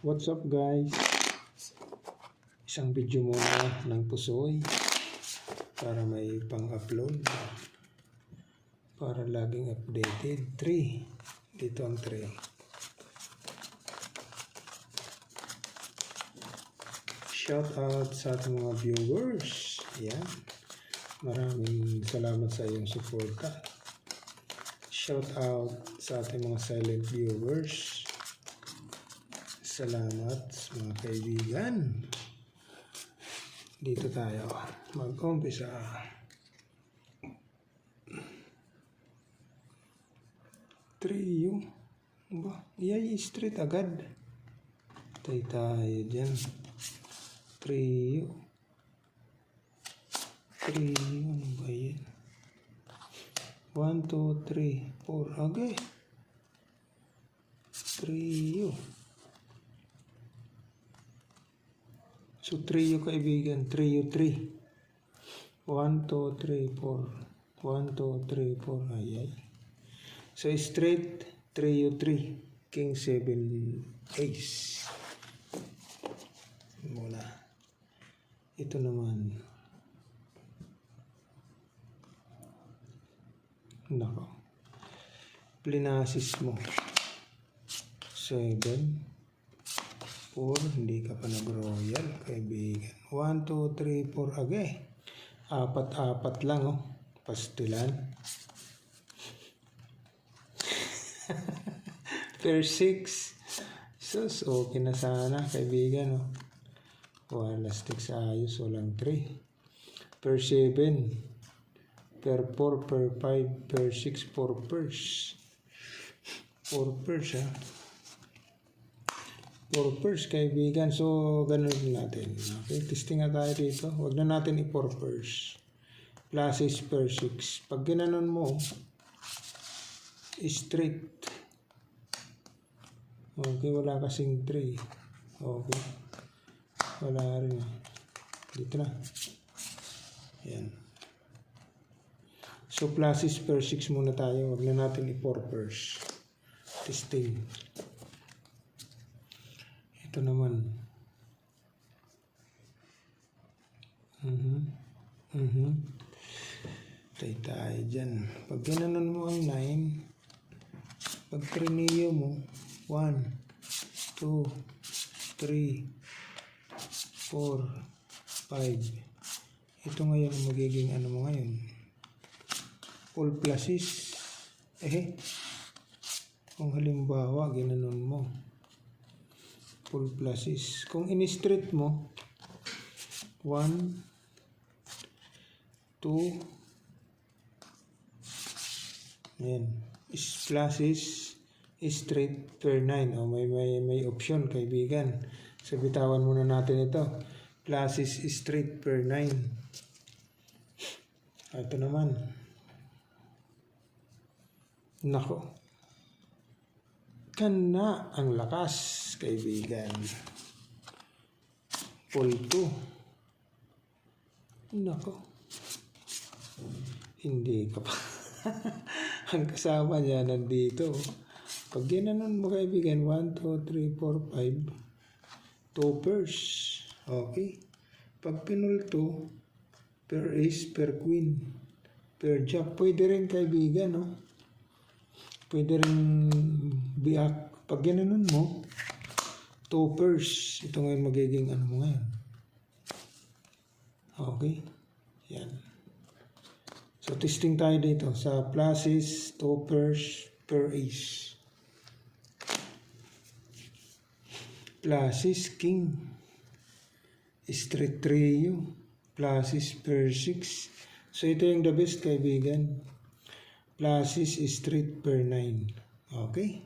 What's up guys? Isang video muna ng pusoy para may pang-upload, para laging updated. 3 dito ang 3. Shout out sa ating mga viewers. Yan, maraming salamat sa iyong suporta. Shout out sa ating mga silent viewers. Salamat mga kaibigan. Dito tayo mag-umpisa. Trio ba? Iyay straight agad. Tayo dyan. Trio. Ano ba yan? 1, 2, 3, 4. Okay. Trio. So, trio kaibigan. Trio 3. 1, 2, 3, 4. 1, 2, 3, 4. Ayay. So, straight. Trio 3. King 7 Ace. Muna. Ito naman. Nako. Plinasis mo. 7. 4, hindi ka pa nag-royal, kaibigan. 1, 2, 3, 4, agay. 4 lang, oh. Pastilan. Per 6. Sus, okay na sana, kaibigan, oh. Wala stick sa ayos, walang 3. Per 7. Per 4, per 5, per 6, 4 pers. 4 pers, ha. 4 pers, kaibigan. So, ganun natin. Okay, testing na tayo dito. Huwag na natin i-4 pers. Pluses per 6. Pag ginanon mo, straight. Okay, wala kasing 3. Okay. Wala rin. Dito na. Yan. So, pluses per 6 muna tayo. Huwag na natin i-4 pers. Testing. Ito naman. Tayo dyan. Pag ginanon mo ang 9, pag trineo mo, 1, 2, 3, 4, 5. Ito ngayon ang magiging ano mo ngayon. All pluses. Kung halimbawa, ginanon mo. Full pluses. Kung in-straight mo, 1, 2, ayan, pluses, straight per 9. O, may option, kaibigan. So, bitawan muna natin ito. Pluses, straight per 9. Ito naman. Nako. Kana ang lakas, kaibigan. Full 2. Nako. Hindi ka pa. Ang kasama niya nandito. Pag ginanon mo, kaibigan, 1, 2, 3, 4, 5. 2 pers. Okay. Pag pinul 2, per ace, per queen, per jack. Pwede rin, kaibigan, no? Pwede rin biak. Pag ginanon mo, 2 pers. Ito ngayon magiging ano mo ngayon. Okay. Yan. So, testing tayo dito. Sa pluses, 2 pers per ace. Pluses, king. Straight trio. Pluses per 6. So, ito yung the best, kaibigan. Pluses straight per 9. Okay?